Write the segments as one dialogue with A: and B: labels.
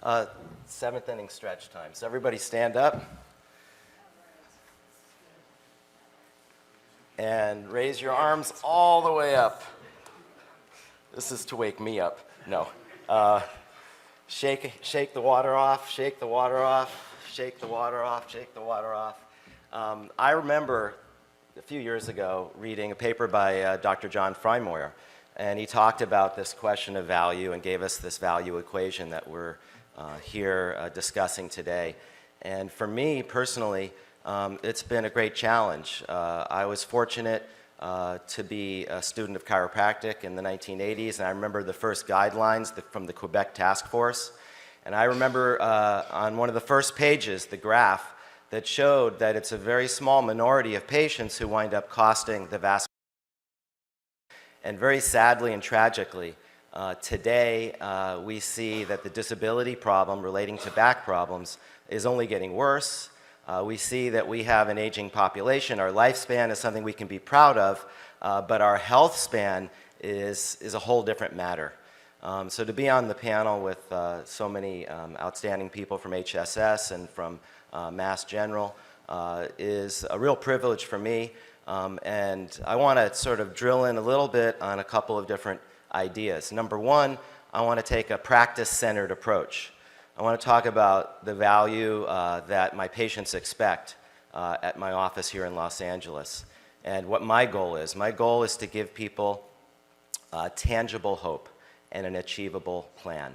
A: Uh, Seventh inning stretch time. So everybody stand up and raise your arms all the way up. This is to wake me up. No. Shake the water off, shake the water off, shake the water off, shake the water off. I remember a few years ago reading a paper by Dr. John Freimuir, and he talked about this question of value and gave us this value equation that we're here discussing today. And for me personally, it's been a great challenge. I was fortunate to be a student of chiropractic in the 1980s, and I remember the first guidelines from the Quebec Task Force. And I remember on one of the first pages, the graph that showed that it's a very small minority of patients who wind up costing the vast. And very sadly and tragically, today we see that the disability problem relating to back problems is only getting worse. We see that we have an aging population. Our lifespan is something we can be proud of, but our health span is a whole different matter. So to be on the panel with so many outstanding people from HSS and from Mass General is a real privilege for me. And I want to sort of drill in a little bit on a couple of different ideas. Number one, I want to take a practice-centered approach. I want to talk about the value that my patients expect at my office here in Los Angeles and what my goal is. My goal is to give people tangible hope and an achievable plan.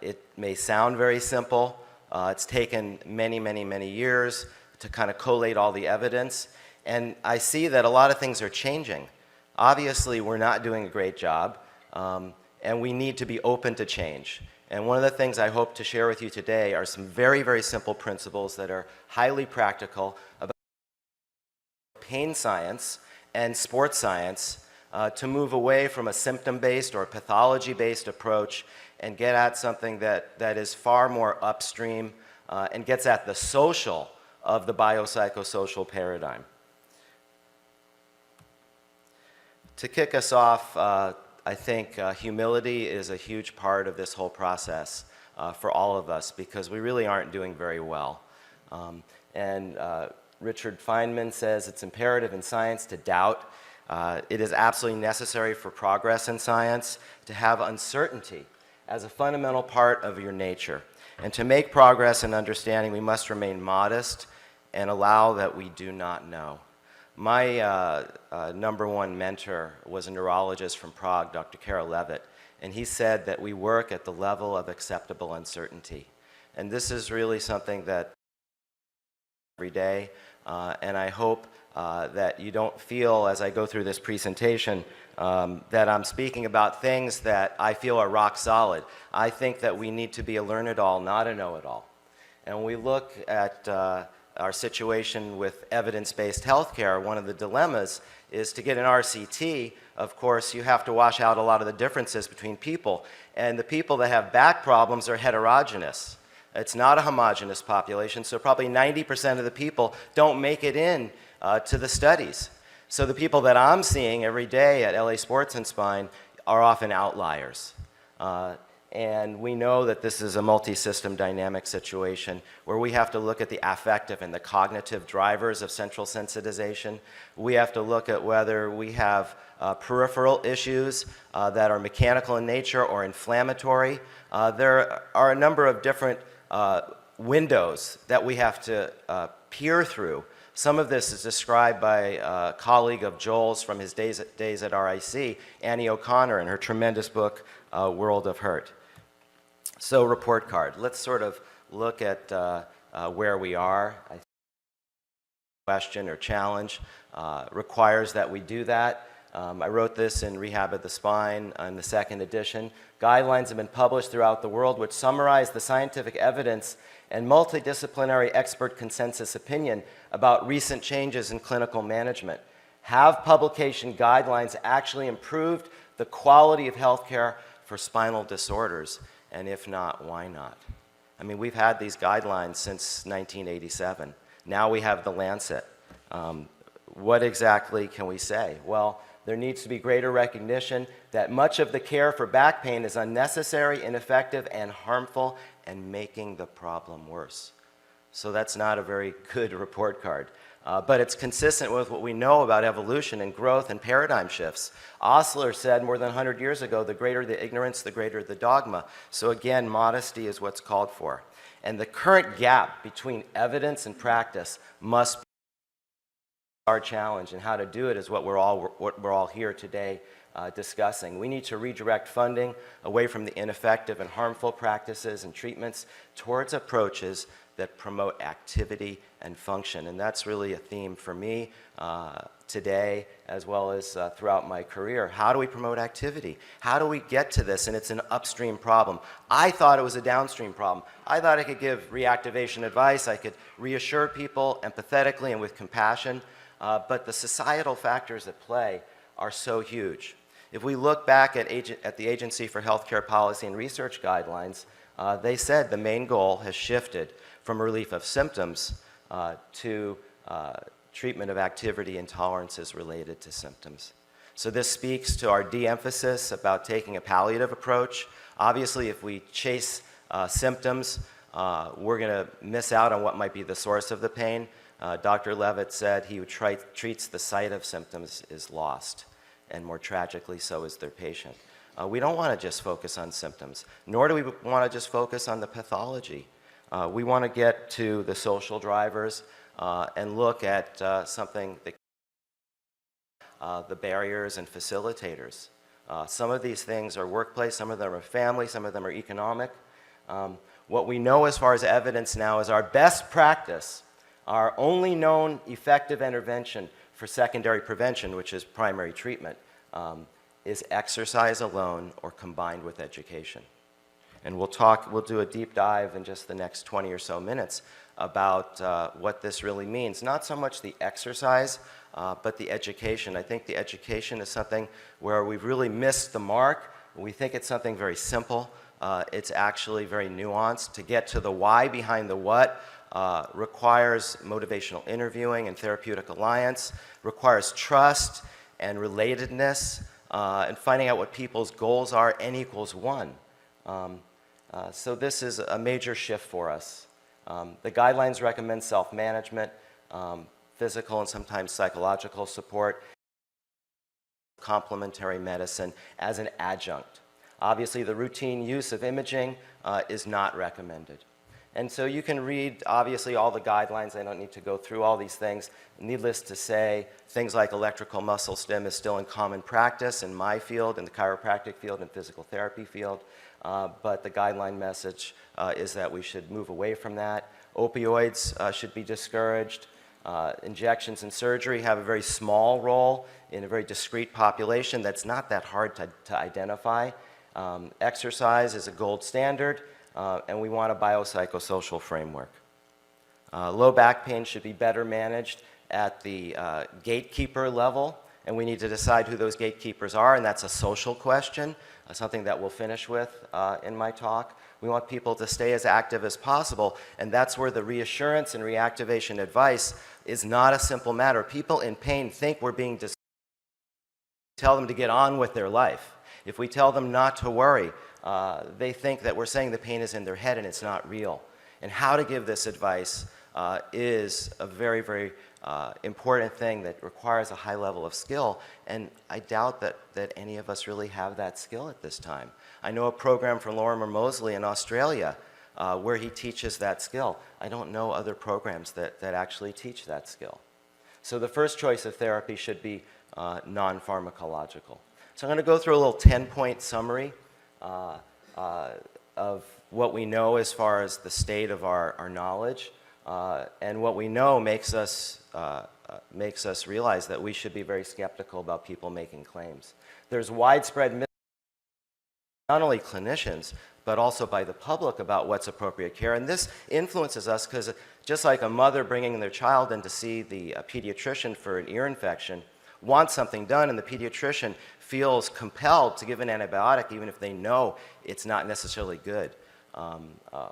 A: It may sound very simple. It's taken many, many, many years to kind of collate all the evidence. And I see that a lot of things are changing. Obviously, we're not doing a great job, and we need to be open to change. And one of the things I hope to share with you today are some very, very simple principles that are highly practical about pain science and sports science to move away from a symptom-based or pathology-based approach and get at something that is far more upstream and gets at the social of the biopsychosocial paradigm. To kick us off, I think humility is a huge part of this whole process for all of us because we really aren't doing very well. Richard Feynman says it's imperative in science to doubt. It is absolutely necessary for progress in science to have uncertainty as a fundamental part of your nature. And to make progress in understanding, we must remain modest and allow that we do not know. My number one mentor was a neurologist from Prague, Dr. Karol Levitt, and he said that we work at the level of acceptable uncertainty. And this is really something that every day, and I hope that you don't feel as I go through this presentation that I'm speaking about things that I feel are rock solid. I think that we need to be a learn-it-all, not a know-it-all. And when we look at our situation with evidence-based healthcare, one of the dilemmas is to get an RCT, of course, you have to wash out a lot of the differences between people. And the people that have back problems are heterogeneous. It's not a homogeneous population, so probably 90% of the people don't make it in to the studies. So the people that I'm seeing every day at LA Sports and Spine are often outliers. And we know that this is a multi-system dynamic situation where we have to look at the affective and the cognitive drivers of central sensitization. We have to look at whether we have peripheral issues that are mechanical in nature or inflammatory. There are a number of different windows that we have to peer through. Some of this is described by a colleague of Joel's from his days at RIC, Annie O'Connor, in her tremendous book, World of Hurt. So report card. Let's sort of look at where we are. I think question or challenge requires that we do that. I wrote this in Rehab of the Spine in the second edition. Guidelines have been published throughout the world which summarize the scientific evidence and multidisciplinary expert consensus opinion about recent changes in clinical management. Have publication guidelines actually improved the quality of healthcare for spinal disorders? And if not, why not? I mean, we've had these guidelines since 1987. Now we have the Lancet. What exactly can we say? Well, There needs to be greater recognition that much of the care for back pain is unnecessary, ineffective, and harmful, and making the problem worse. So that's not a very good report card. But it's consistent with what we know about evolution and growth and paradigm shifts. Osler said more than 100 years ago, the greater the ignorance, the greater the dogma. So again, modesty is what's called for. And the current gap between evidence and practice must be our challenge, and how to do it is what we're all here today discussing. We need to redirect funding away from the ineffective and harmful practices and treatments towards approaches that promote activity and function. And that's really a theme for me today, as well as throughout my career. How do we promote activity? How do we get to this? And it's an upstream problem. I thought it was a downstream problem. I thought I could give reactivation advice. I could reassure people empathetically and with compassion. But the societal factors at play are so huge. If we look back at the Agency for Healthcare Policy and Research guidelines, they said the main goal has shifted from relief of symptoms to treatment of activity intolerances related to symptoms. So this speaks to our de-emphasis about taking a palliative approach. Obviously, if we chase symptoms, we're going to miss out on what might be the source of the pain. Dr. Levitt said he treats the site of symptoms is lost, and more tragically so is their patient. We don't want to just focus on symptoms, nor do we want to just focus on the pathology. We want to get to the social drivers and look at something that the barriers and facilitators. Some of these things are workplace, some of them are family, some of them are economic. What we know as far as evidence now is our best practice, our only known effective intervention for secondary prevention, which is primary treatment, is exercise alone or combined with education. And we'll do a deep dive in just the next 20 or so minutes about what this really means. Not so much the exercise, but the education. I think the education is something where we've really missed the mark. We think it's something very simple. It's actually very nuanced. To get to the why behind the what requires motivational interviewing and therapeutic alliance, requires trust and relatedness, and finding out what people's goals are, N equals 1. So this is a major shift for us. The guidelines recommend self-management, physical and sometimes psychological support, complementary medicine as an adjunct. Obviously, the routine use of imaging is not recommended. And so you can read, obviously, all the guidelines. I don't need to go through all these things. Needless to say, things like electrical muscle stim is still in common practice in my field, in the chiropractic field, and physical therapy field. But the guideline message is that we should move away from that. Opioids should be discouraged. Injections and surgery have a very small role in a very discrete population that's not that hard to identify. Exercise is a gold standard, and we want a biopsychosocial framework. Low back pain should be better managed at the gatekeeper level, and we need to decide who those gatekeepers are, and that's a social question, something that we'll finish with in my talk. We want people to stay as active as possible, and that's where the reassurance and reactivation advice is not a simple matter. People in pain think we're being tell them to get on with their life. If we tell them not to worry, they think that we're saying the pain is in their head and it's not real. And how to give this advice is a very, very important thing that requires a high level of skill, and I doubt that any of us really have that skill at this time. I know a program from Lorimer Moseley in Australia where he teaches that skill. I don't know other programs that actually teach that skill. So the first choice of therapy should be non-pharmacological. So I'm going to go through a little 10-point summary of what we know as far as the state of our knowledge. And what we know makes us realize that we should be very skeptical about people making claims. There's widespread not only clinicians, but also by the public about what's appropriate care. And this influences us because just like a mother bringing their child in to see the pediatrician for an ear infection wants something done, and the pediatrician feels compelled to give an antibiotic even if they know it's not necessarily good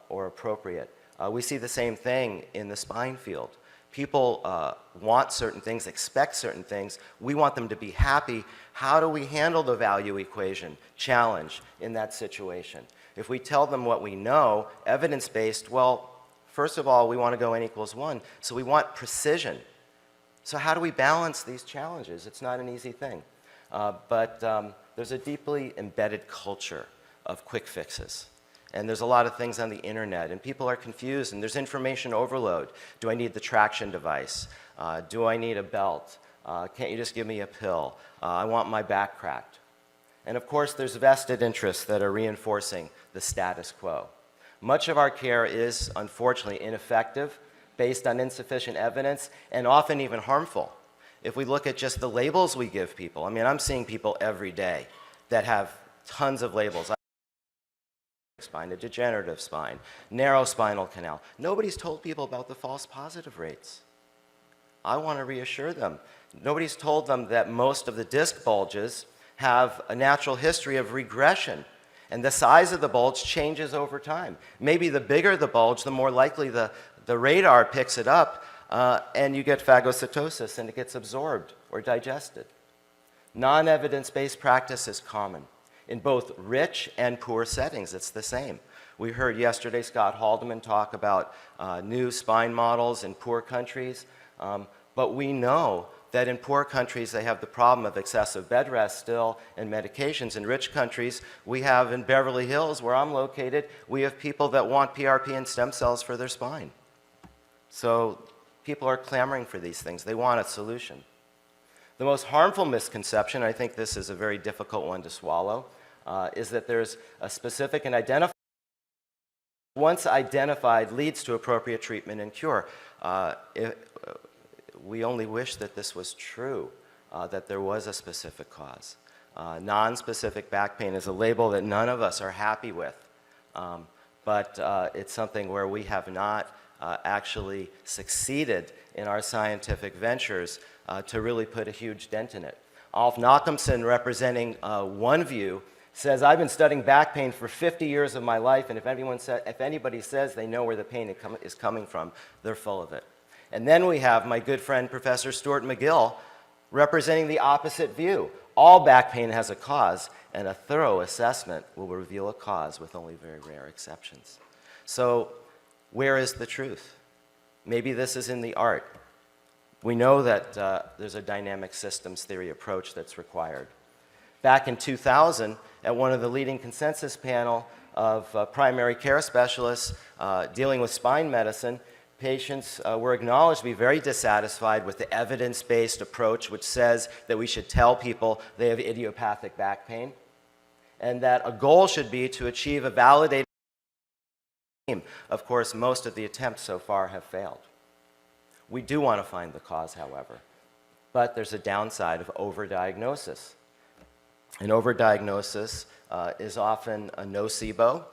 A: or appropriate. We see the same thing in the spine field. People want certain things, expect certain things. We want them to be happy. How do we handle the value equation challenge in that situation? If we tell them what we know, evidence-based, well, first of all, we want to go n equals 1, so we want precision. So how do we balance these challenges? It's not an easy thing. But there's a deeply embedded culture of quick fixes. And there's a lot of things on the internet, and people are confused, and there's information overload. Do I need the traction device? Do I need a belt? Can't you just give me a pill? I want my back cracked. And of course, there's vested interests that are reinforcing the status quo. Much of our care is, unfortunately, ineffective, based on insufficient evidence, and often even harmful. If we look at just the labels we give people, I mean, I'm seeing people every day that have tons of labels. Spine, a degenerative spine, narrow spinal canal. Nobody's told people about the false positive rates. I want to reassure them. Nobody's told them that most of the disc bulges have a natural history of regression, and the size of the bulge changes over time. Maybe the bigger the bulge, the more likely the radar picks it up, and you get phagocytosis, and it gets absorbed or digested. Non-evidence-based practice is common. In both rich and poor settings, it's the same. We heard yesterday Scott Haldeman talk about new spine models in poor countries, but we know that in poor countries they have the problem of excessive bed rest still and medications. In rich countries, we have in Beverly Hills, where I'm located, we have people that want PRP and stem cells for their spine. So people are clamoring for these things. They want a solution. The most harmful misconception, I think this is a very difficult one to swallow, is that there's a specific and identified, once identified, leads to appropriate treatment and cure. We only wish that this was true, that there was a specific cause. Non-specific back pain is a label that none of us are happy with, but it's something where we have not actually succeeded in our scientific ventures to really put a huge dent in it. Alf Nachemson, representing one view, says, I've been studying back pain for 50 years of my life, and if anybody says they know where the pain is coming from, they're full of it. And then we have my good friend, Professor Stuart McGill, representing the opposite view. All back pain has a cause, and a thorough assessment will reveal a cause with only very rare exceptions. So where is the truth? Maybe this is in the art. We know that there's a dynamic systems theory approach that's required. Back in 2000, at one of the leading consensus panel of primary care specialists dealing with spine medicine, patients were acknowledged to be very dissatisfied with the evidence-based approach, which says that we should tell people they have idiopathic back pain, and that a goal should be to achieve a validated aim. Of course, most of the attempts so far have failed. We do want to find the cause, however, but there's a downside of overdiagnosis. And overdiagnosis is often a nocebo.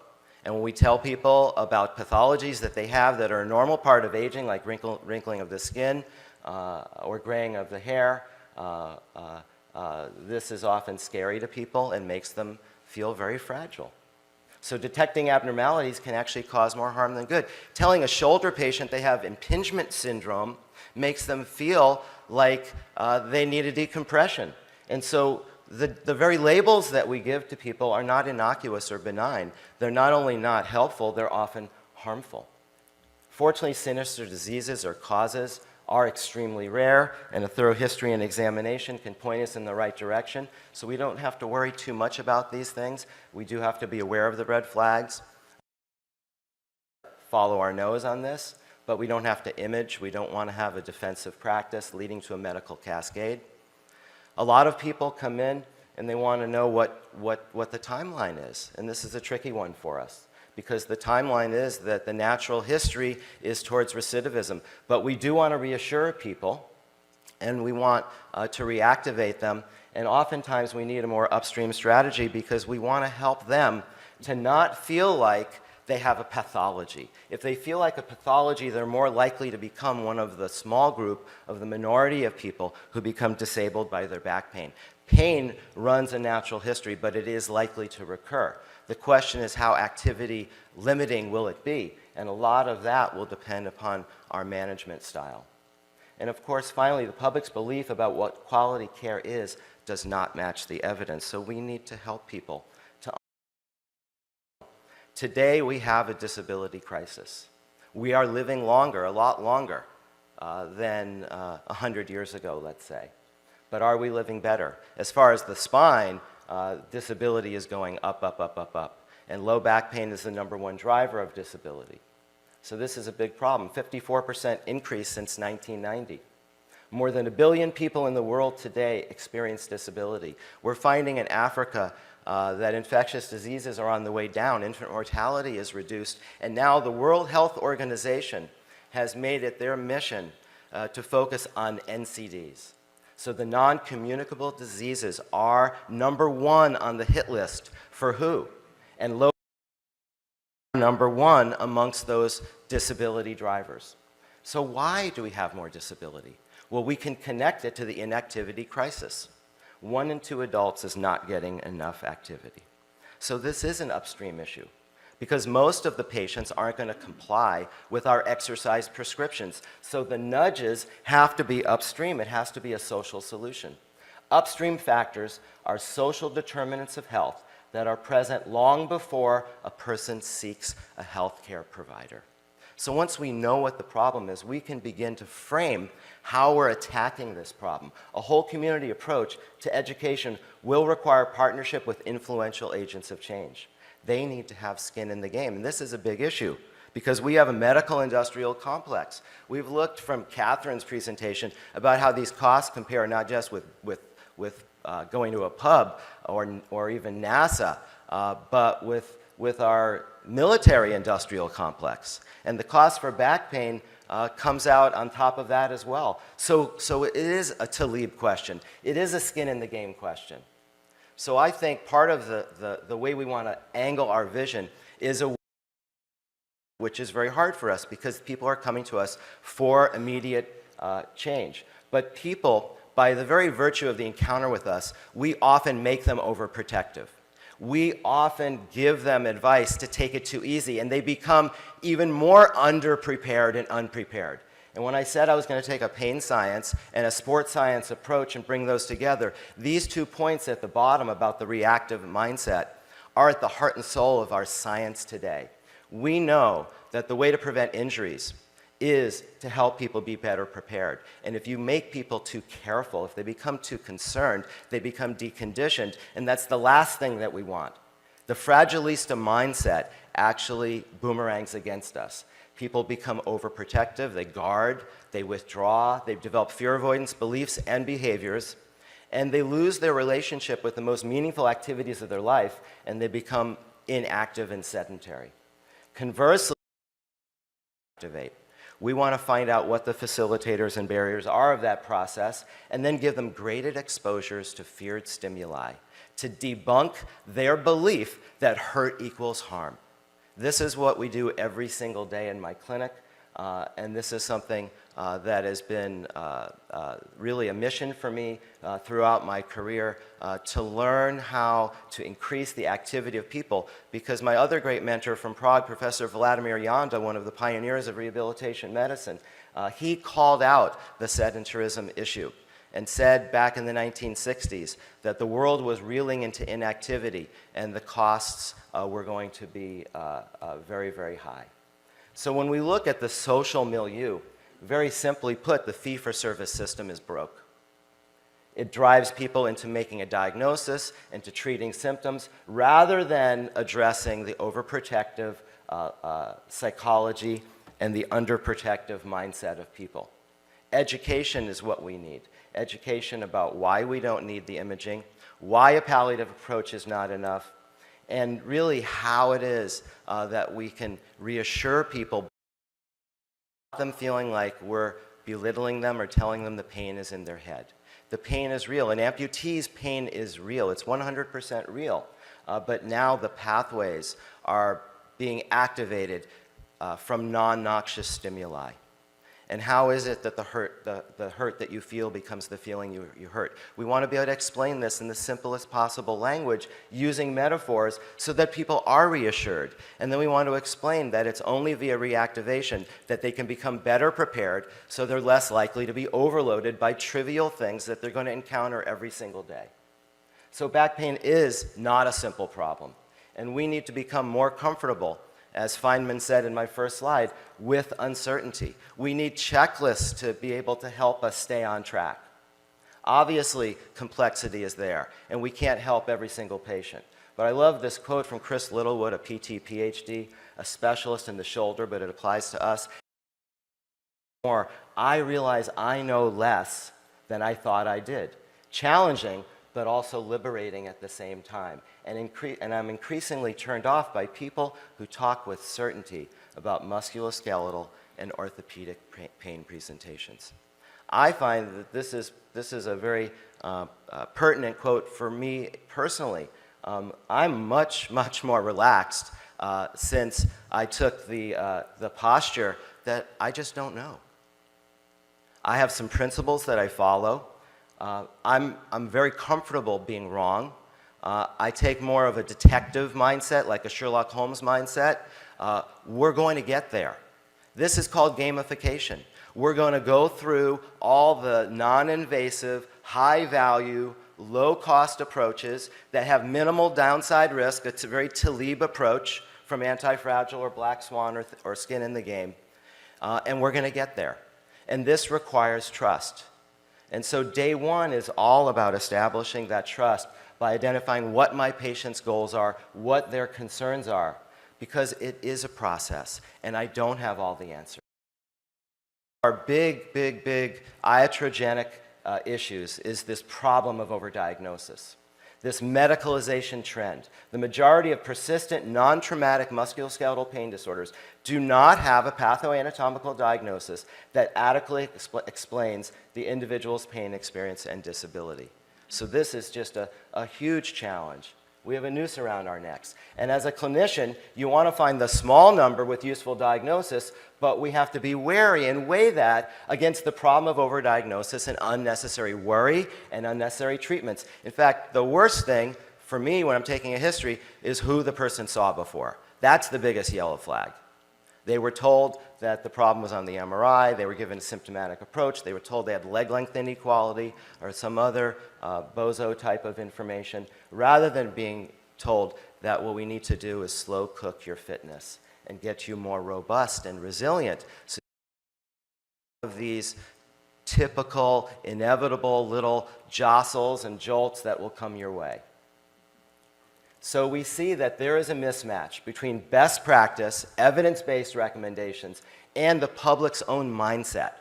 A: And when we tell people about pathologies that they have that are a normal part of aging, like wrinkling of the skin or graying of the hair, this is often scary to people and makes them feel very fragile. So detecting abnormalities can actually cause more harm than good. Telling a shoulder patient they have impingement syndrome makes them feel like they need a decompression. And so the very labels that we give to people are not innocuous or benign. They're not only not helpful, they're often harmful. Fortunately, sinister diseases or causes are extremely rare, and a thorough history and examination can point us in the right direction. So we don't have to worry too much about these things. We do have to be aware of the red flags, follow our nose on this, but we don't have to image. We don't want to have a defensive practice leading to a medical cascade. A lot of people come in and they want to know what the timeline is, and this is a tricky one for us, because the timeline is that the natural history is towards recidivism. But we do want to reassure people, and we want to reactivate them, and oftentimes we need a more upstream strategy because we want to help them to not feel like they have a pathology. If they feel like a pathology, they're more likely to become one of the small group of the minority of people who become disabled by their back pain. Pain runs a natural history, but it is likely to recur. The question is, how activity limiting will it be? And a lot of that will depend upon our management style. And of course, finally, the public's belief about what quality care is does not match the evidence. So we need to help people. Today, we have a disability crisis. We are living longer, a lot longer than 100 years ago, let's say. But are we living better? As far as the spine, disability is going up, up, up, up, up. And low back pain is the #1 driver of disability. So this is a big problem. 54% increase since 1990. More than 1 billion people in the world today experience disability. We're finding in Africa that infectious diseases are on the way down. Infant mortality is reduced. And now the World Health Organization has made it their mission to focus on NCDs. So the non-communicable diseases are #1 on the hit list for WHO. And low #1 amongst those disability drivers. So why do we have more disability? Well, we can connect it to the inactivity crisis. 1 in 2 adults is not getting enough activity. So this is an upstream issue because most of the patients aren't going to comply with our exercise prescriptions. So the nudges have to be upstream. It has to be a social solution. Upstream factors are social determinants of health that are present long before a person seeks a healthcare provider. So once we know what the problem is, we can begin to frame how we're attacking this problem. A whole community approach to education will require partnership with influential agents of change. They need to have skin in the game, and this is a big issue because we have a medical industrial complex. We've looked from Catherine's presentation about how these costs compare not just with going to a pub or even NASA, but with our military industrial complex. And the cost for back pain comes out on top of that as well. So it is a Talib question. It is a skin in the game question. So I think part of the way we want to angle our vision is a which is very hard for us because people are coming to us for immediate change. But people, by the very virtue of the encounter with us, we often make them overprotective. We often give them advice to take it too easy, and they become even more underprepared and unprepared. And when I said I was going to take a pain science and a sports science approach and bring those together, these 2 points at the bottom about the reactive mindset are at the heart and soul of our science today. We know that the way to prevent injuries is to help people be better prepared. And if you make people too careful, if they become too concerned, they become deconditioned, and that's the last thing that we want. The fragilista mindset actually boomerangs against us. People become overprotective, they guard, they withdraw, they develop fear avoidance beliefs and behaviors, and they lose their relationship with the most meaningful activities of their life, and they become inactive and sedentary. Conversely, activate. We want to find out what the facilitators and barriers are of that process and then give them graded exposures to feared stimuli to debunk their belief that hurt equals harm. This is what we do every single day in my clinic, and this is something that has been really a mission for me throughout my career to learn how to increase the activity of people, because my other great mentor from Prague, Professor Vladimir Janda, one of the pioneers of rehabilitation medicine, he called out the sedentarism issue and said back in the 1960s that the world was reeling into inactivity and the costs were going to be very, very high. So when we look at the social milieu, very simply put, the fee-for-service system is broke. It drives people into making a diagnosis, into treating symptoms, rather than addressing the overprotective psychology and the underprotective mindset of people. Education is what we need. Education about why we don't need the imaging, why a palliative approach is not enough, and really how it is that we can reassure people, them feeling like we're belittling them or telling them the pain is in their head. The pain is real. An amputee's pain is real. It's 100% real. But now the pathways are being activated from non-noxious stimuli. And how is it that the hurt that you feel becomes the feeling you hurt? We want to be able to explain this in the simplest possible language using metaphors so that people are reassured. And then we want to explain that it's only via reactivation that they can become better prepared so they're less likely to be overloaded by trivial things that they're going to encounter every single day. So back pain is not a simple problem. And we need to become more comfortable, as Feynman said in my first slide, with uncertainty. We need checklists to be able to help us stay on track. Obviously, complexity is there, and we can't help every single patient. But I love this quote from Chris Littlewood, a PT, PhD, a specialist in the shoulder, but it applies to us. I realize I know less than I thought I did. Challenging, but also liberating at the same time. And I'm increasingly turned off by people who talk with certainty about musculoskeletal and orthopedic pain presentations. I find that this is a very pertinent quote for me personally. I'm much more relaxed since I took the posture that I just don't know. I have some principles that I follow. I'm very comfortable being wrong. I take more of a detective mindset, like a Sherlock Holmes mindset. We're going to get there. This is called gamification. We're going to go through all the non-invasive, high-value, low-cost approaches that have minimal downside risk. It's a very Talib approach from Anti-Fragile or Black Swan or Skin in the Game. And we're going to get there. And this requires trust. And so day one is all about establishing that trust by identifying what my patient's goals are, what their concerns are, because it is a process, and I don't have all the answers. Our big iatrogenic issues is this problem of overdiagnosis, this medicalization trend. The majority of persistent, non-traumatic musculoskeletal pain disorders do not have a pathoanatomical diagnosis that adequately explains the individual's pain experience and disability. So this is just a huge challenge. We have a noose around our necks. And as a clinician, you want to find the small number with useful diagnosis, but we have to be wary and weigh that against the problem of overdiagnosis and unnecessary worry and unnecessary treatments. In fact, the worst thing for me when I'm taking a history is who the person saw before. That's the biggest yellow flag. They were told that the problem was on the MRI. They were given a symptomatic approach. They were told they had leg length inequality or some other bozo type of information, rather than being told that what we need to do is slow cook your fitness and get you more robust and resilient. So of these typical, inevitable little jostles and jolts that will come your way. So we see that there is a mismatch between best practice, evidence-based recommendations, and the public's own mindset.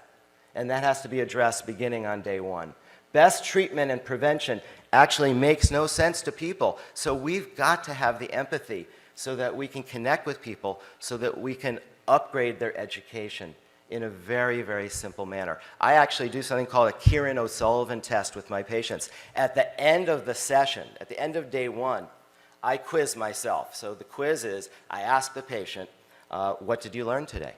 A: And that has to be addressed beginning on day one. Best treatment and prevention actually makes no sense to people. So we've got to have the empathy so that we can connect with people, so that we can upgrade their education in a very simple manner. I actually do something called a Kieran O'Sullivan test with my patients. At the end of the session, at the end of day one, I quiz myself. So the quiz is, I ask the patient, what did you learn today?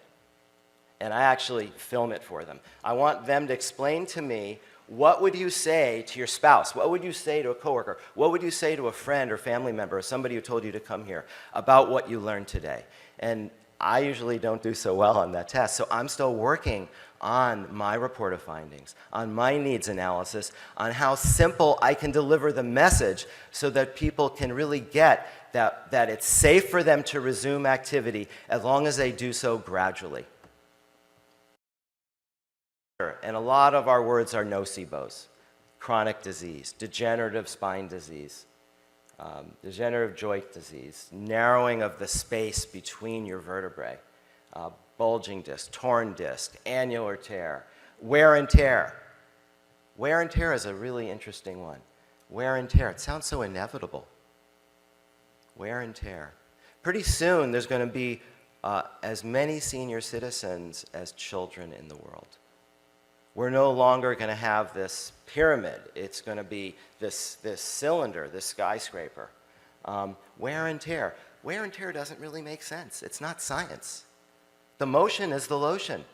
A: And I actually film it for them. I want them to explain to me, what would you say to your spouse? What would you say to a coworker? What would you say to a friend or family member or somebody who told you to come here about what you learned today? And I usually don't do so well on that test, so I'm still working on my report of findings, on my needs analysis, on how simple I can deliver the message so that people can really get that it's safe for them to resume activity as long as they do so gradually. And a lot of our words are nocebos: chronic disease, degenerative spine disease, degenerative joint disease, narrowing of the space between your vertebrae, bulging disc, torn disc, annular tear, wear and tear. Wear and tear is a really interesting one. Wear and tear, it sounds so inevitable. Wear and tear. Pretty soon there's going to be as many senior citizens as children in the world. We're no longer going to have this pyramid. It's going to be this cylinder, this skyscraper. Wear and tear. Wear and tear doesn't really make sense. It's not science. The motion is the lotion.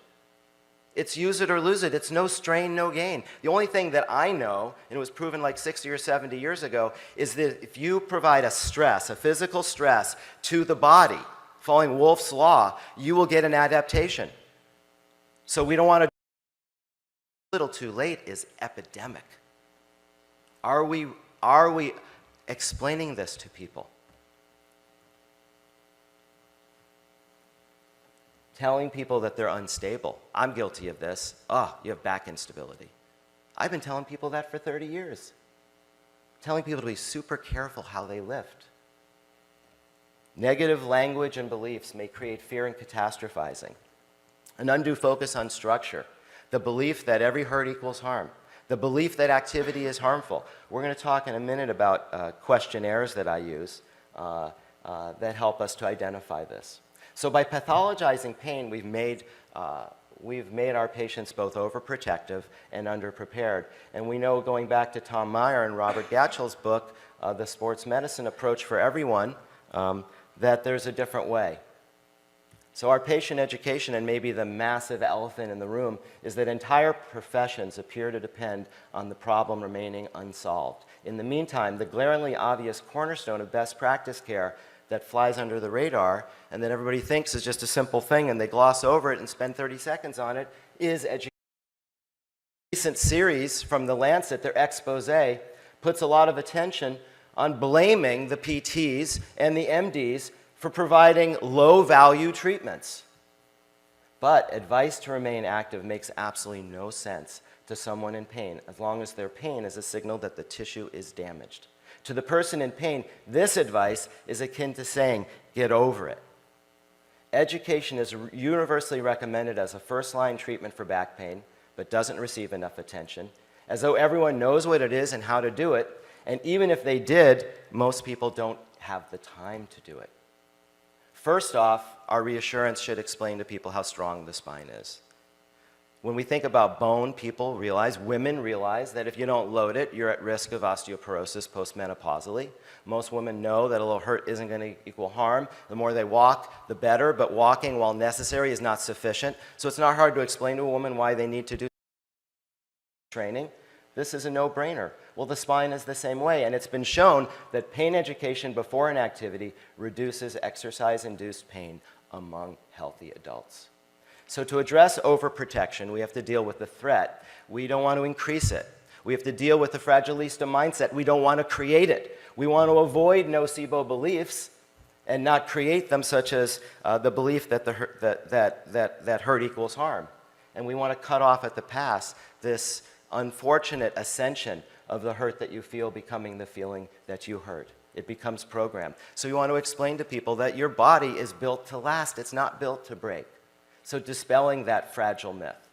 A: It's use it or lose it. It's no strain, no gain. The only thing that I know, and it was proven like 60 or 70 years ago, is that if you provide a stress, a physical stress to the body, following Wolff's law, you will get an adaptation. So we don't want to. A little too late is epidemic. Are we explaining this to people? Telling people that they're unstable. I'm guilty of this. Oh, you have back instability. I've been telling people that for 30 years. Telling people to be super careful how they lift. Negative language and beliefs may create fear and catastrophizing. An undue focus on structure. The belief that every hurt equals harm. The belief that activity is harmful. We're going to talk in a minute about questionnaires that I use that help us to identify this. So by pathologizing pain, we've made our patients both overprotective and underprepared. And we know, going back to Tom Meyer and Robert Gatchell's book, The Sports Medicine Approach for Everyone, that there's a different way. So our patient education, and maybe the massive elephant in the room, is that entire professions appear to depend on the problem remaining unsolved. In the meantime, the glaringly obvious cornerstone of best practice care that flies under the radar and that everybody thinks is just a simple thing and they gloss over it and spend 30 seconds on it is education. A recent series from The Lancet, their expose, puts a lot of attention on blaming the PTs and the MDs for providing low-value treatments. But advice to remain active makes absolutely no sense to someone in pain as long as their pain is a signal that the tissue is damaged. To the person in pain, this advice is akin to saying, get over it. Education is universally recommended as a first-line treatment for back pain, but doesn't receive enough attention, as though everyone knows what it is and how to do it, and even if they did, most people don't have the time to do it. First off, our reassurance should explain to people how strong the spine is. When we think about bone, women realize that if you don't load it, you're at risk of osteoporosis postmenopausally. Most women know that a little hurt isn't going to equal harm. The more they walk, the better, but walking, while necessary, is not sufficient. So it's not hard to explain to a woman why they need to do training. This is a no-brainer. Well, the spine is the same way, and it's been shown that pain education before an activity reduces exercise-induced pain among healthy adults. So to address overprotection, we have to deal with the threat. We don't want to increase it. We have to deal with the fragilista mindset. We don't want to create it. We want to avoid nocebo beliefs and not create them, such as the belief that that hurt equals harm. And we want to cut off at the pass this unfortunate ascension of the hurt that you feel becoming the feeling that you hurt. It becomes programmed. So you want to explain to people that your body is built to last. It's not built to break. So dispelling that fragile myth.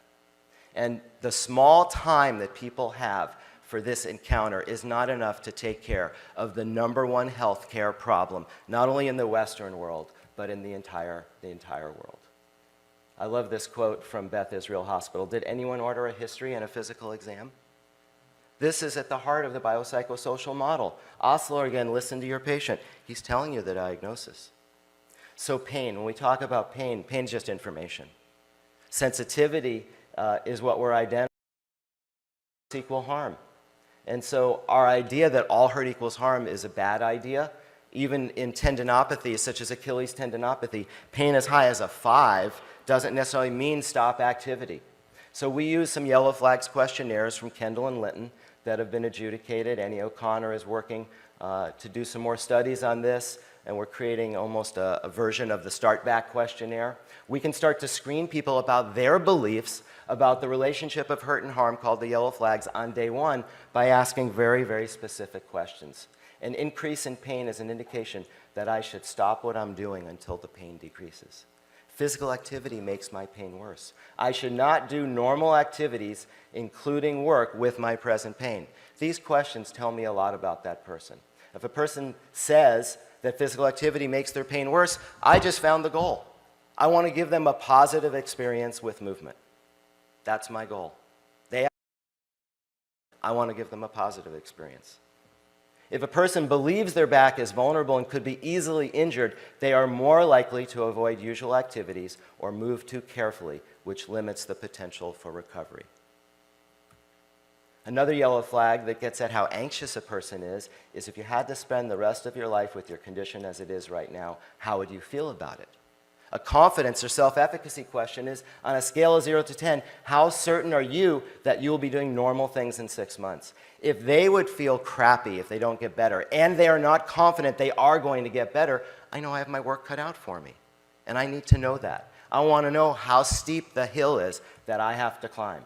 A: And the small time that people have for this encounter is not enough to take care of the #1 health care problem, not only in the Western world, but in the entire world. I love this quote from Beth Israel Hospital. Did anyone order a history and a physical exam? This is at the heart of the biopsychosocial model. Osler, again, listen to your patient. He's telling you the diagnosis. So pain, when we talk about pain, pain is just information. Sensitivity is what we're identifying equal harm. And so our idea that all hurt equals harm is a bad idea. Even in tendinopathies, such as Achilles tendinopathy, pain as high as a 5 doesn't necessarily mean stop activity. So we use some yellow flags questionnaires from Kendall and Linton that have been adjudicated. Annie O'Connor is working to do some more studies on this, and we're creating almost a version of the Start Back questionnaire. We can start to screen people about their beliefs about the relationship of hurt and harm, called the yellow flags, on day 1 by asking very, very specific questions. An increase in pain is an indication that I should stop what I'm doing until the pain decreases. Physical activity makes my pain worse. I should not do normal activities, including work, with my present pain. These questions tell me a lot about that person. If a person says that physical activity makes their pain worse, I just found the goal. I want to give them a positive experience with movement. That's my goal. I want to give them a positive experience. If a person believes their back is vulnerable and could be easily injured, they are more likely to avoid usual activities or move too carefully, which limits the potential for recovery. Another yellow flag that gets at how anxious a person is if you had to spend the rest of your life with your condition as it is right now, how would you feel about it? A confidence or self-efficacy question is, on a scale of 0 to 10, how certain are you that you will be doing normal things in 6 months? If they would feel crappy if they don't get better, and they are not confident they are going to get better, I know I have my work cut out for me. And I need to know that. I want to know how steep the hill is that I have to climb.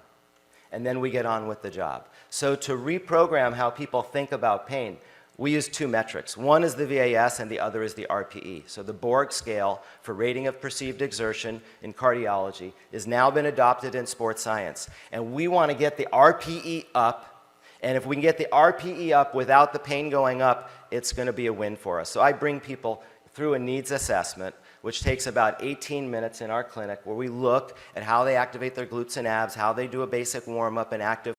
A: And then we get on with the job. So to reprogram how people think about pain, we use two metrics. One is the VAS and the other is the RPE. So the Borg scale for rating of perceived exertion in cardiology has now been adopted in sports science. And we want to get the RPE up. And if we can get the RPE up without the pain going up, it's going to be a win for us. So I bring people through a needs assessment, which takes about 18 minutes in our clinic, where we look at how they activate their glutes and abs, how they do a basic warm-up and active,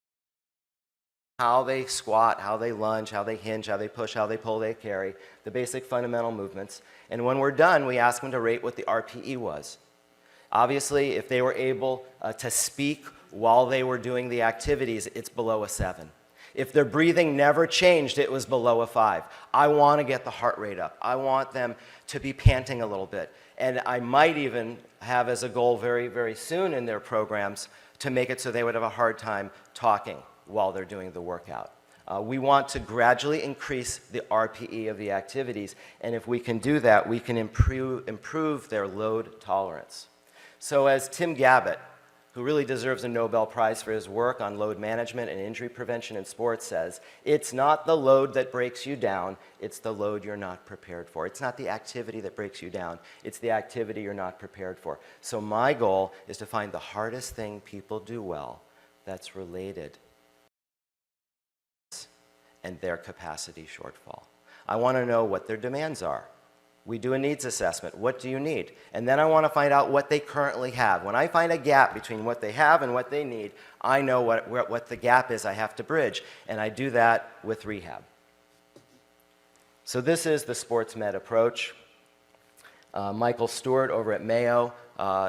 A: how they squat, how they lunge, how they hinge, how they push, how they pull, they carry, the basic fundamental movements. And when we're done, we ask them to rate what the RPE was. Obviously, if they were able to speak while they were doing the activities, it's below a 7. If their breathing never changed, it was below a 5. I want to get the heart rate up. I want them to be panting a little bit. And I might even have as a goal very, very soon in their programs to make it so they would have a hard time talking while they're doing the workout. We want to gradually increase the RPE of the activities, and if we can do that, we can improve their load tolerance. So as Tim Gabbett, who really deserves a Nobel Prize for his work on load management and injury prevention in sports, says, it's not the load that breaks you down, it's the load you're not prepared for. It's not the activity that breaks you down, it's the activity you're not prepared for. So my goal is to find the hardest thing people do well that's related and their capacity shortfall. I want to know what their demands are. We do a needs assessment. What do you need? And then I want to find out what they currently have. When I find a gap between what they have and what they need, I know what the gap is I have to bridge, and I do that with rehab. So this is the sports med approach. Michael Stewart over at Mayo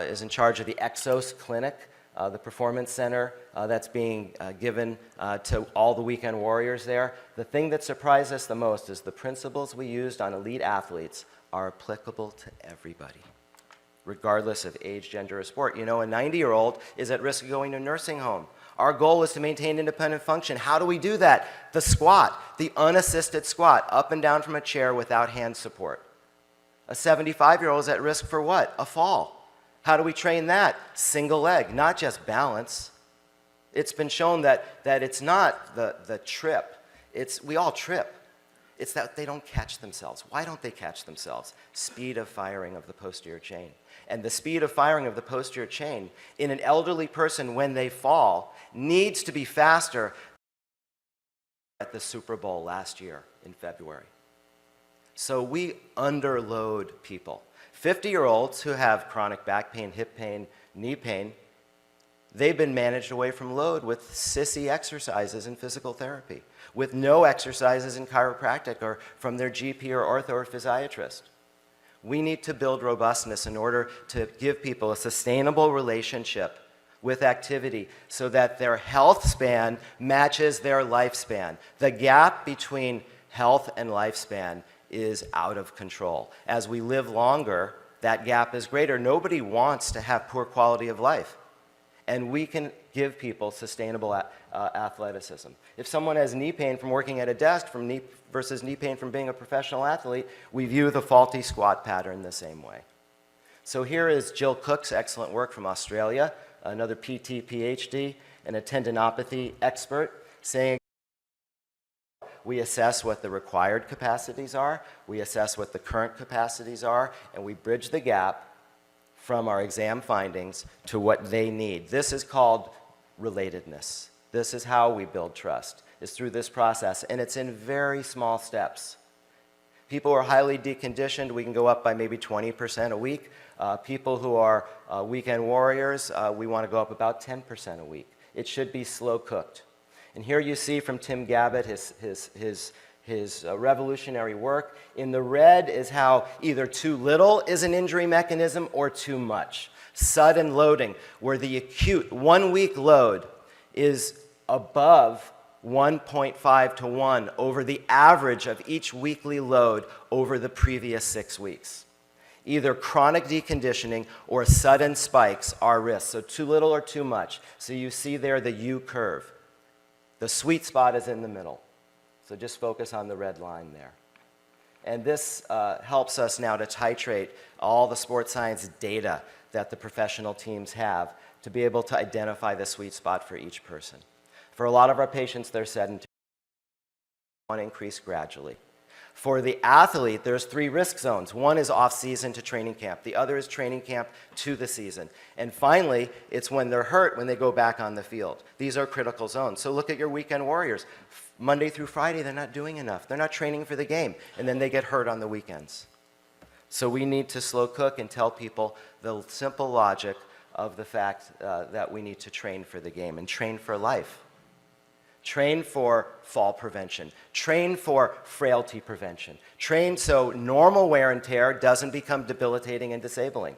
A: is in charge of the Exos Clinic, the performance center that's being given to all the weekend warriors there. The thing that surprised us the most is the principles we used on elite athletes are applicable to everybody, regardless of age, gender, or sport. You know, a 90-year-old is at risk of going to a nursing home. Our goal is to maintain independent function. How do we do that? The squat, the unassisted squat, up and down from a chair without hand support. A 75-year-old is at risk for what? A fall. How do we train that? Single leg, not just balance. It's been shown that it's not the trip. We all trip. It's that they don't catch themselves. Why don't they catch themselves? Speed of firing of the posterior chain. And the speed of firing of the posterior chain in an elderly person when they fall needs to be faster at the Super Bowl last year in February. So we underload people. 50-year-olds who have chronic back pain, hip pain, knee pain, they've been managed away from load with sissy exercises in physical therapy, with no exercises in chiropractic or from their GP or ortho or physiatrist. We need to build robustness in order to give people a sustainable relationship with activity so that their health span matches their lifespan. The gap between health and lifespan is out of control. As we live longer, that gap is greater. Nobody wants to have poor quality of life. And we can give people sustainable athleticism. If someone has knee pain from working at a desk versus knee pain from being a professional athlete, we view the faulty squat pattern the same way. So here is Jill Cook's excellent work from Australia, another PT, PhD, and a tendinopathy expert, saying we assess what the required capacities are, we assess what the current capacities are, and we bridge the gap from our exam findings to what they need. This is called relatedness. This is how we build trust, is through this process, and it's in very small steps. People who are highly deconditioned, we can go up by maybe 20% a week. People who are weekend warriors, we want to go up about 10% a week. It should be slow cooked. And here you see from Tim Gabbett his revolutionary work. In the red is how either too little is an injury mechanism or too much. Sudden loading, where the acute 1 week load is above 1.5 to 1 over the average of each weekly load over the previous 6 weeks. Either chronic deconditioning or sudden spikes are risks, so too little or too much. So you see there the U curve. The sweet spot is in the middle. So just focus on the red line there. And this helps us now to titrate all the sports science data that the professional teams have to be able to identify the sweet spot for each person. For a lot of our patients, they're sedentary. Want to increase gradually. For the athlete, there's 3 risk zones. One is off-season to training camp. The other is training camp to the season. And finally, it's when they're hurt when they go back on the field. These are critical zones. So look at your weekend warriors. Monday through Friday, they're not doing enough. They're not training for the game. And then they get hurt on the weekends. So we need to slow cook and tell people the simple logic of the fact that we need to train for the game and train for life. Train for fall prevention. Train for frailty prevention. Train so normal wear and tear doesn't become debilitating and disabling.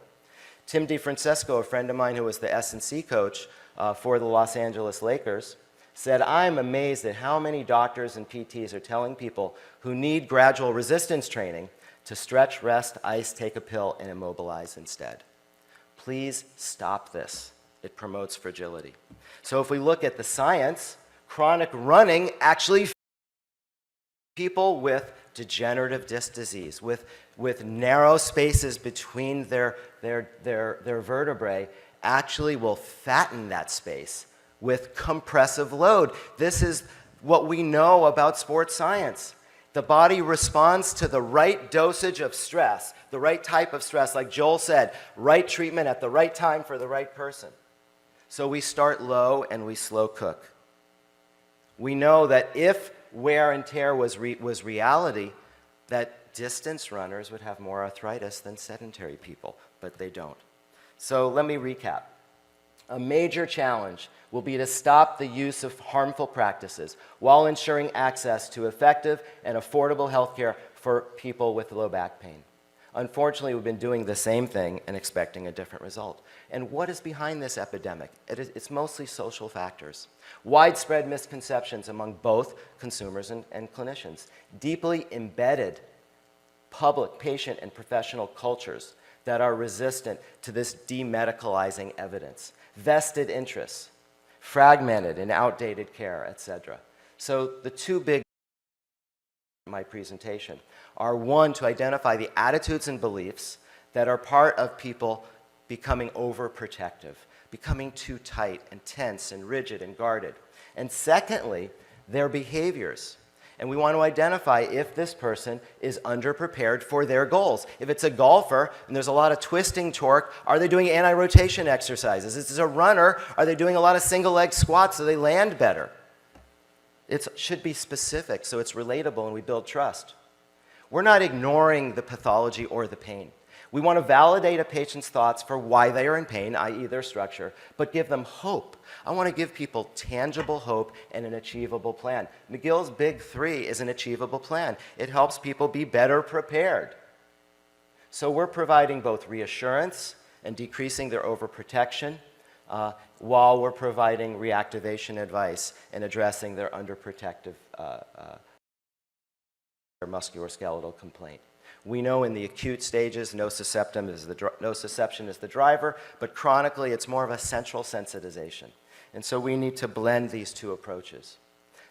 A: Tim DeFrancesco, a friend of mine who was the S&C coach for the Los Angeles Lakers, said, "I'm amazed at how many doctors and PTs are telling people who need gradual resistance training to stretch, rest, ice, take a pill, and immobilize instead." Please stop this. It promotes fragility. So if we look at the science, chronic running actually people with degenerative disc disease, with narrow spaces between their vertebrae, actually will fatten that space with compressive load. This is what we know about sports science. The body responds to the right dosage of stress, the right type of stress, like Joel said, right treatment at the right time for the right person. So we start low and we slow cook. We know that if wear and tear was reality, that distance runners would have more arthritis than sedentary people, but they don't. So let me recap. A major challenge will be to stop the use of harmful practices while ensuring access to effective and affordable health care for people with low back pain. Unfortunately, we've been doing the same thing and expecting a different result. And what is behind this epidemic? It's mostly social factors. Widespread misconceptions among both consumers and clinicians. Deeply embedded public, patient, and professional cultures that are resistant to this demedicalizing evidence. Vested interests, fragmented and outdated care, etc. So the two big in my presentation are, one, to identify the attitudes and beliefs that are part of people becoming overprotective, becoming too tight and tense and rigid and guarded. And secondly, their behaviors. And we want to identify if this person is underprepared for their goals. If it's a golfer and there's a lot of twisting torque, are they doing anti-rotation exercises? If it's a runner, are they doing a lot of single leg squats so they land better? It should be specific so it's relatable and we build trust. We're not ignoring the pathology or the pain. We want to validate a patient's thoughts for why they are in pain, i.e. their structure, but give them hope. I want to give people tangible hope and an achievable plan. McGill's Big 3 is an achievable plan. It helps people be better prepared. So we're providing both reassurance and decreasing their overprotection while we're providing reactivation advice and addressing their underprotective musculoskeletal complaint. We know in the acute stages, nociception is the driver, but chronically it's more of a central sensitization. And so we need to blend these two approaches.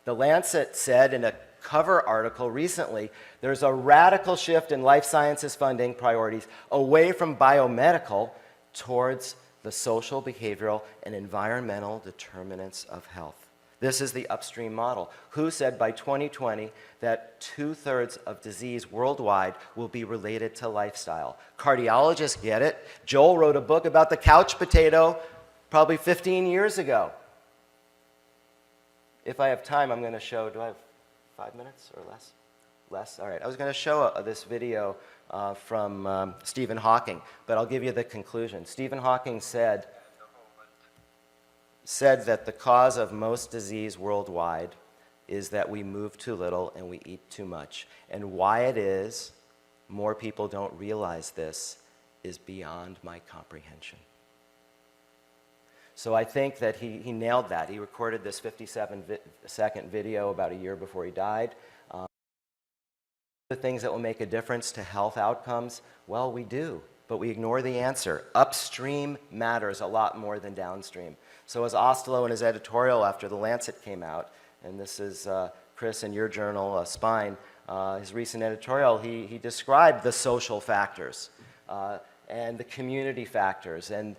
A: The Lancet said in a cover article recently, there's a radical shift in life sciences funding priorities away from biomedical towards the social, behavioral, and environmental determinants of health. This is the Upstream model. WHO said by 2020 that 2/3 of disease worldwide will be related to lifestyle. Cardiologists get it. Joel wrote a book about the couch potato probably 15 years ago. If I have time, I'm going to show, do I have 5 minutes or less? Less? All right. I was going to show this video from Stephen Hawking, but I'll give you the conclusion. Stephen Hawking said that the cause of most disease worldwide is that we move too little and we eat too much. And why it is more people don't realize this is beyond my comprehension. So I think that he nailed that. He recorded this 57-second video about a year before he died. The things that will make a difference to health outcomes, well, we do, but we ignore the answer. Upstream matters a lot more than downstream. So as Ostalo in his editorial after The Lancet came out, and this is Chris in your journal, Spine, his recent editorial, he described the social factors and the community factors and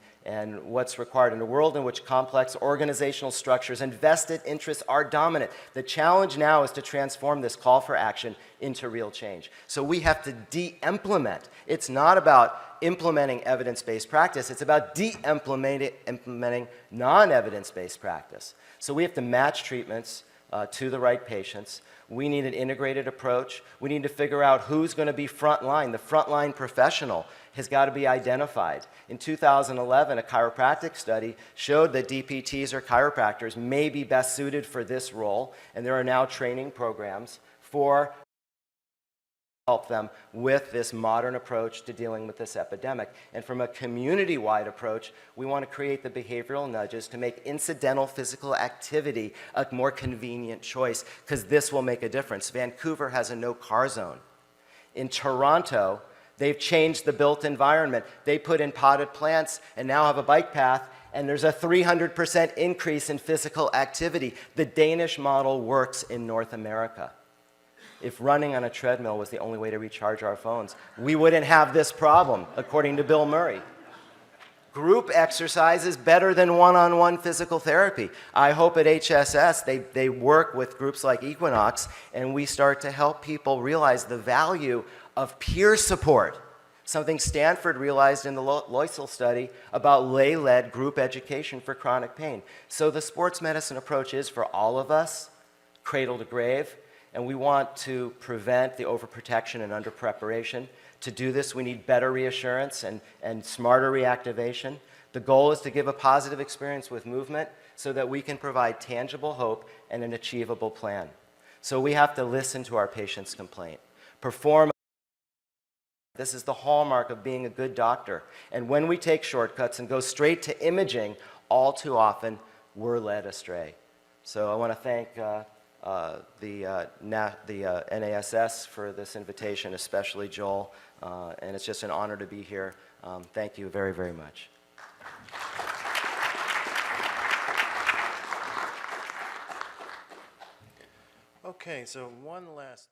A: what's required in a world in which complex organizational structures and vested interests are dominant. The challenge now is to transform this call for action into real change. So we have to de-implement. It's not about implementing evidence-based practice, it's about de-implementing non-evidence-based practice. So we have to match treatments to the right patients. We need an integrated approach. We need to figure out who's going to be frontline. The frontline professional has got to be identified. In 2011, a chiropractic study showed that DPTs or chiropractors may be best suited for this role, and there are now training programs for help them with this modern approach to dealing with this epidemic. And from a community-wide approach, we want to create the behavioral nudges to make incidental physical activity a more convenient choice, because this will make a difference. Vancouver has a no-car zone. In Toronto, they've changed the built environment. They put in potted plants and now have a bike path, and there's a 300% increase in physical activity. The Danish model works in North America. If running on a treadmill was the only way to recharge our phones, we wouldn't have this problem, according to Bill Murray. Group exercise is better than one-on-one physical therapy. I hope at HSS they work with groups like Equinox and we start to help people realize the value of peer support, something Stanford realized in the Loisel study about lay-led group education for chronic pain. So the sports medicine approach is for all of us, cradle to grave. And we want to prevent the overprotection and underpreparation. To do this, we need better reassurance and smarter reactivation. The goal is to give a positive experience with movement so that we can provide tangible hope and an achievable plan. So we have to listen to our patient's complaint, perform. This is the hallmark of being a good doctor. And when we take shortcuts and go straight to imaging, all too often, we're led astray. So I want to thank the NASS for this invitation, especially Joel, and it's just an honor to be here. Thank you very, very much.
B: Okay, so one last